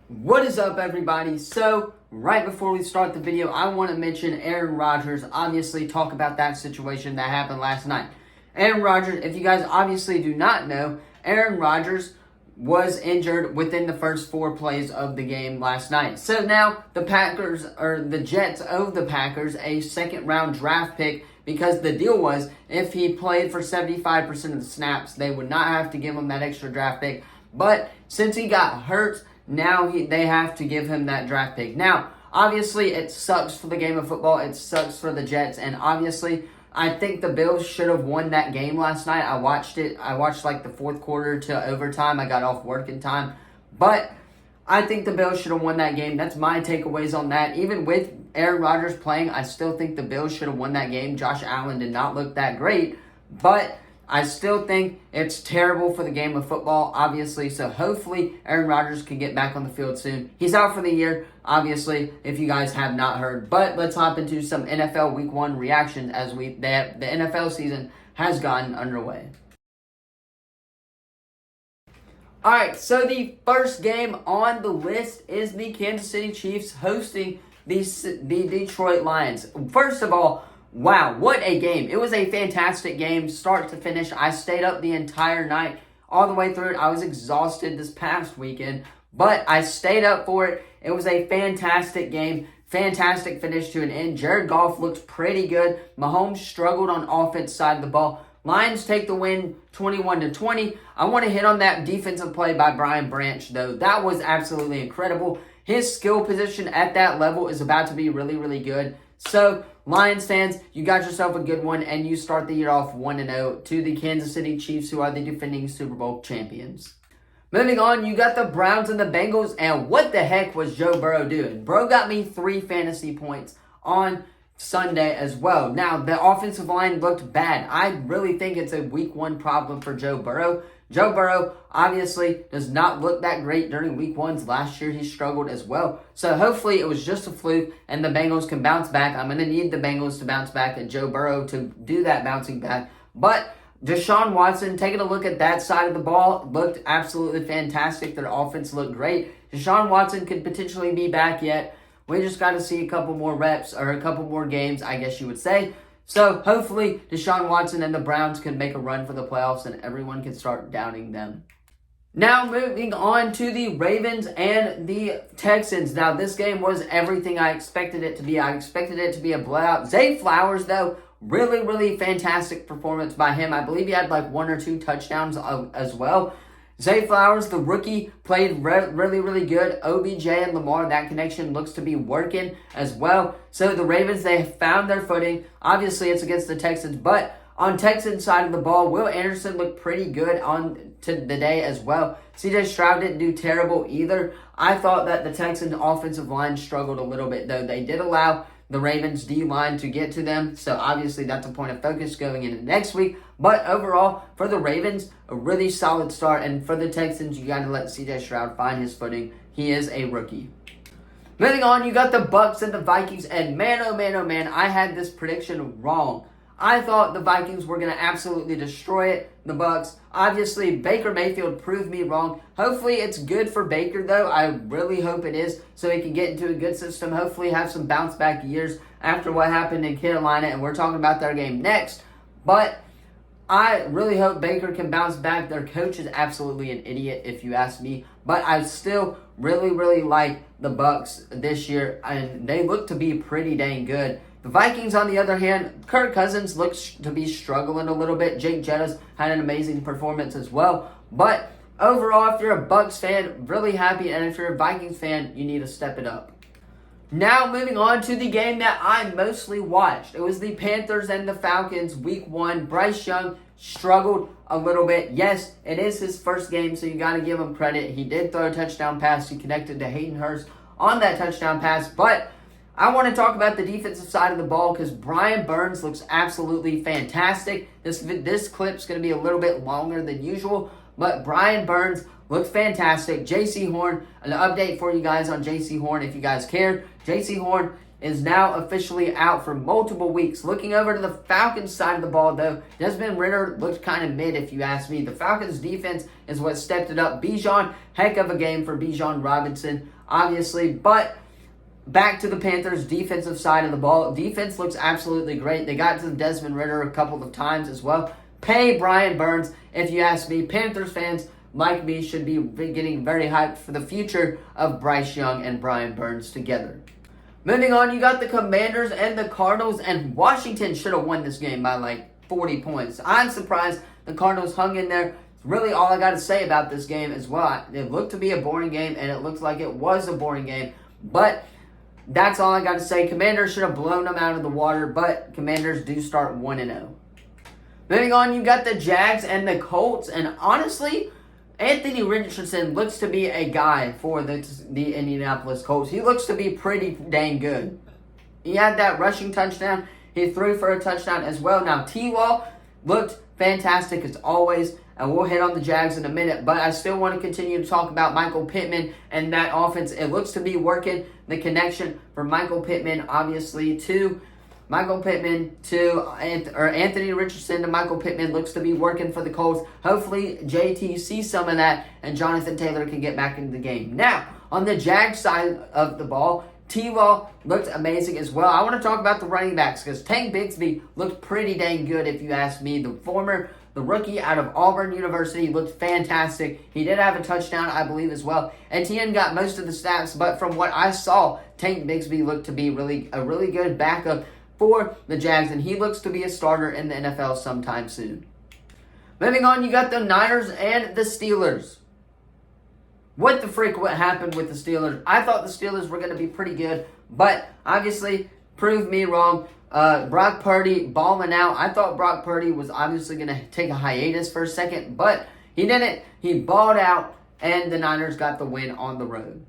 What is up, everybody? So, right before we start the video, I want to mention Aaron Rodgers. Obviously, talk about that situation that happened last night. Aaron Rodgers, if you guys obviously do not know, Aaron Rodgers was injured within the first 4 plays of the game last night. So now the Jets owe the Packers a second-round draft pick because the deal was if he played for 75% of the snaps, they would not have to give him that extra draft pick. But since he got hurt, now they have to give him that draft pick. Now, obviously, it sucks for the game of football. It sucks for the Jets. And obviously, I think the Bills should have won that game last night. I watched it. I watched like the fourth quarter to overtime. I got off work in time. But I think the Bills should have won that game. That's my takeaways on that. Even with Aaron Rodgers playing, I still think the Bills should have won that game. Josh Allen did not look that great. But I still think it's terrible for the game of football, obviously. So hopefully Aaron Rodgers can get back on the field soon. He's out for the year, obviously, if you guys have not heard. But let's hop into some NFL Week 1 reactions as the NFL season has gotten underway. Alright, so the first game on the list is the Kansas City Chiefs hosting the Detroit Lions. First of all, wow, what a game. It was a fantastic game, start to finish. I stayed up the entire night, all the way through it. I was exhausted this past weekend, but I stayed up for it. It was a fantastic game, fantastic finish to an end. Jared Goff looked pretty good. Mahomes struggled on offense side of the ball. Lions take the win 21-20. I want to hit on that defensive play by Brian Branch, though. That was absolutely incredible. His skill position at that level is about to be really, really good. So, Lions fans, you got yourself a good one, and you start the year off 1-0 to the Kansas City Chiefs, who are the defending Super Bowl champions. Moving on, you got the Browns and the Bengals, and what the heck was Joe Burrow doing? Bro got me 3 fantasy points on Sunday as well. Now, the offensive line looked bad. I really think it's a Week 1 problem for Joe Burrow. Joe Burrow obviously does not look that great during Week 1s. Last year, he struggled as well. So hopefully it was just a fluke and the Bengals can bounce back. I'm going to need the Bengals to bounce back and Joe Burrow to do that bouncing back. But Deshaun Watson, taking a look at that side of the ball, looked absolutely fantastic. Their offense looked great. Deshaun Watson could potentially be back yet. We just got to see a couple more reps or a couple more games, I guess you would say. So, hopefully, Deshaun Watson and the Browns can make a run for the playoffs and everyone can start doubting them. Now, moving on to the Ravens and the Texans. Now, this game was everything I expected it to be. I expected it to be a blowout. Zay Flowers, though, really, really fantastic performance by him. I believe he had like 1 or 2 touchdowns as well. Zay Flowers, the rookie, played really, really good. OBJ and Lamar, that connection looks to be working as well. So the Ravens, they found their footing. Obviously, it's against the Texans, but on Texans side of the ball, Will Anderson looked pretty good on to the day as well. CJ Stroud didn't do terrible either. I thought that the Texans offensive line struggled a little bit, though. They did allow the Ravens D-line to get to them. So obviously that's a point of focus going into next week. But overall, for the Ravens, a really solid start. And for the Texans, you got to let CJ Stroud find his footing. He is a rookie. Moving on, you got the Bucs and the Vikings. And man, oh man, oh man, I had this prediction wrong. I thought the Vikings were going to absolutely destroy it, the Bucs. Obviously, Baker Mayfield proved me wrong. Hopefully, it's good for Baker, though. I really hope it is, so he can get into a good system. Hopefully, have some bounce-back years after what happened in Carolina, and we're talking about their game next. But I really hope Baker can bounce back. Their coach is absolutely an idiot, if you ask me. But I still really, really like the Bucs this year, and they look to be pretty dang good. The Vikings, on the other hand, Kirk Cousins looks to be struggling a little bit. Jake Jettis had an amazing performance as well. But overall, if you're a Bucs fan, really happy. And if you're a Vikings fan, you need to step it up. Now, moving on to the game that I mostly watched. It was the Panthers and the Falcons, Week 1. Bryce Young struggled a little bit. Yes, it is his first game, so you got to give him credit. He did throw a touchdown pass. He connected to Hayden Hurst on that touchdown pass. But I want to talk about the defensive side of the ball because Brian Burns looks absolutely fantastic. This clip's going to be a little bit longer than usual, but Brian Burns looks fantastic. J.C. Horn, an update for you guys on J.C. Horn if you guys care. J.C. Horn, is now officially out for multiple weeks. Looking over to the Falcons side of the ball, though, Desmond Ridder looked kind of mid, if you ask me. The Falcons' defense is what stepped it up. Bijan, heck of a game for Bijan Robinson, obviously. But back to the Panthers' defensive side of the ball. Defense looks absolutely great. They got to Desmond Ridder a couple of times as well. Pay Brian Burns, if you ask me. Panthers fans like me should be getting very hyped for the future of Bryce Young and Brian Burns together. Moving on, you got the Commanders and the Cardinals, and Washington should have won this game by like 40 points. I'm surprised the Cardinals hung in there. It's really all I got to say about this game as well. It looked to be a boring game, and it looked like it was a boring game, but that's all I got to say. Commanders should have blown them out of the water, but Commanders do start 1-0. Moving on, you got the Jags and the Colts, and honestly, Anthony Richardson looks to be a guy for the Indianapolis Colts. He looks to be pretty dang good. He had that rushing touchdown. He threw for a touchdown as well. Now, T-Law looked fantastic as always, and we'll hit on the Jags in a minute, but I still want to continue to talk about Michael Pittman and that offense. It looks to be working. The connection from Michael Pittman, obviously, to Anthony Richardson to Michael Pittman looks to be working for the Colts. Hopefully, JT sees some of that and Jonathan Taylor can get back into the game. Now, on the Jags side of the ball, T-Law looked amazing as well. I want to talk about the running backs because Tank Bigsby looked pretty dang good, if you ask me. The rookie out of Auburn University looked fantastic. He did have a touchdown, I believe, as well. Etienne got most of the stats, but from what I saw, Tank Bigsby looked to be a really good backup for the Jags, and he looks to be a starter in the NFL sometime soon. Moving on, you got the Niners and the Steelers. What happened with the Steelers? I thought the Steelers were going to be pretty good, but obviously proved me wrong. Brock Purdy balling out. I thought Brock Purdy was obviously going to take a hiatus for a second, but he didn't. He balled out, and the Niners got the win on the road.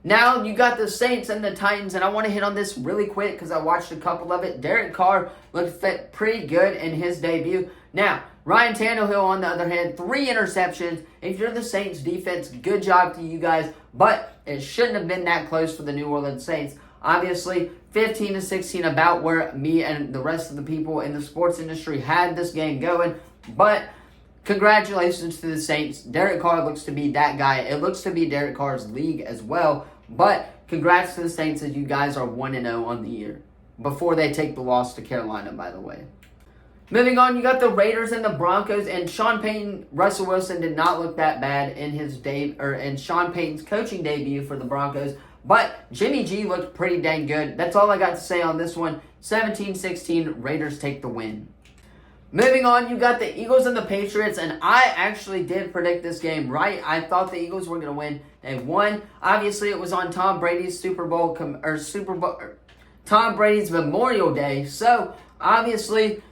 Now, you got the Saints and the Titans, and I want to hit on this really quick because I watched a couple of it. Derek Carr looked pretty good in his debut. Now, Ryan Tannehill, on the other hand, 3 interceptions. If you're the Saints defense, good job to you guys, but it shouldn't have been that close for the New Orleans Saints. Obviously, 15-16, about where me and the rest of the people in the sports industry had this game going, but congratulations to the Saints. Derek Carr looks to be that guy. It looks to be Derek Carr's league as well. But congrats to the Saints as you guys are 1-0 on the year. Before they take the loss to Carolina, by the way. Moving on, you got the Raiders and the Broncos. And Sean Payton, Russell Wilson did not look that bad in in Sean Payton's coaching debut for the Broncos. But Jimmy G looked pretty dang good. That's all I got to say on this one. 17-16, Raiders take the win. Moving on, you got the Eagles and the Patriots, and I actually did predict this game right. I thought the Eagles were going to win. They won. Obviously, it was on Tom Brady's Tom Brady's Memorial Day, so obviously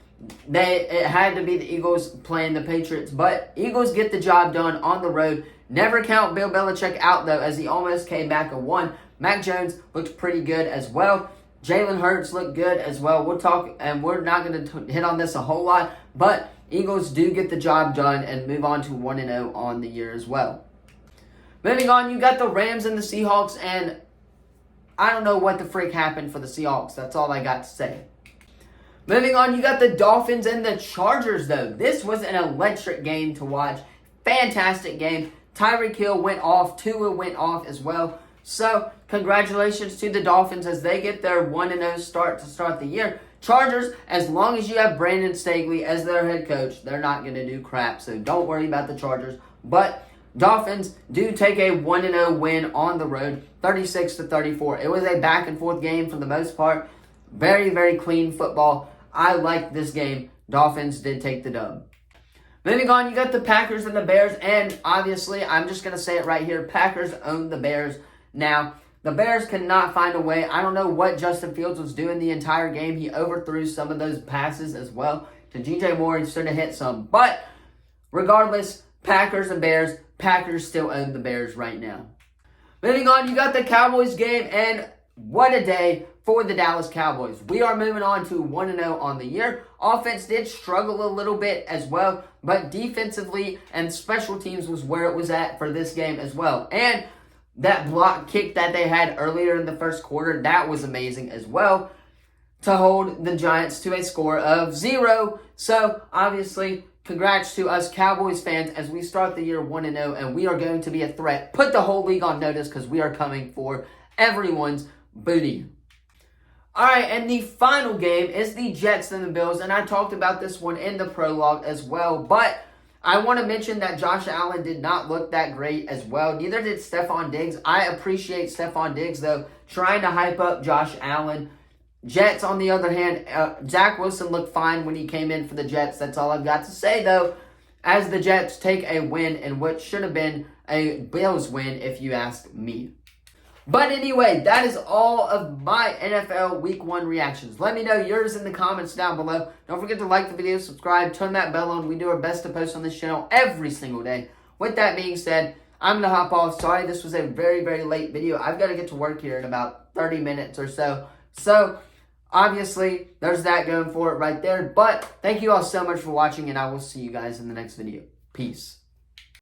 it had to be the Eagles playing the Patriots. But Eagles get the job done on the road. Never count Bill Belichick out though, as he almost came back and won. Mac Jones looked pretty good as well. Jalen Hurts looked good as well. We'll talk, and we're not going to hit on this a whole lot, but Eagles do get the job done and move on to 1-0 on the year as well. Moving on, you got the Rams and the Seahawks, and I don't know what the frick happened for the Seahawks. That's all I got to say. Moving on, you got the Dolphins and the Chargers, though. This was an electric game to watch. Fantastic game. Tyreek Hill went off. Tua went off as well. So, congratulations to the Dolphins as they get their 1-0 start to start the year. Chargers, as long as you have Brandon Staley as their head coach, they're not going to do crap. So, don't worry about the Chargers. But Dolphins do take a 1-0 win on the road, 36-34. It was a back-and-forth game for the most part. Very, very clean football. I liked this game. Dolphins did take the dub. Moving on, you got the Packers and the Bears. And obviously, I'm just going to say it right here. Packers own the Bears. Now, the Bears cannot find a way. I don't know what Justin Fields was doing the entire game. He overthrew some of those passes as well to G.J. Moore. He should have hit some. But regardless, Packers and Bears, Packers still own the Bears right now. Moving on, you got the Cowboys game, and what a day for the Dallas Cowboys. We are moving on to 1-0 on the year. Offense did struggle a little bit as well, but defensively and special teams was where it was at for this game as well. And That block kick that they had earlier in the first quarter, that was amazing as well, to hold the Giants to a score of 0. So, obviously, congrats to us Cowboys fans as we start the year 1-0, and we are going to be a threat. Put the whole league on notice because we are coming for everyone's booty. All right, and the final game is the Jets and the Bills, and I talked about this one in the prologue as well, but I want to mention that Josh Allen did not look that great as well. Neither did Stephon Diggs. I appreciate Stephon Diggs, though, trying to hype up Josh Allen. Jets, on the other hand, Zach Wilson looked fine when he came in for the Jets. That's all I've got to say, though, as the Jets take a win in what should have been a Bills win, if you ask me. But anyway, that is all of my NFL Week 1 reactions. Let me know yours in the comments down below. Don't forget to like the video, subscribe, turn that bell on. We do our best to post on this channel every single day. With that being said, I'm going to hop off. Sorry, this was a very, very late video. I've got to get to work here in about 30 minutes or so. So, obviously, there's that going for it right there. But thank you all so much for watching, and I will see you guys in the next video. Peace.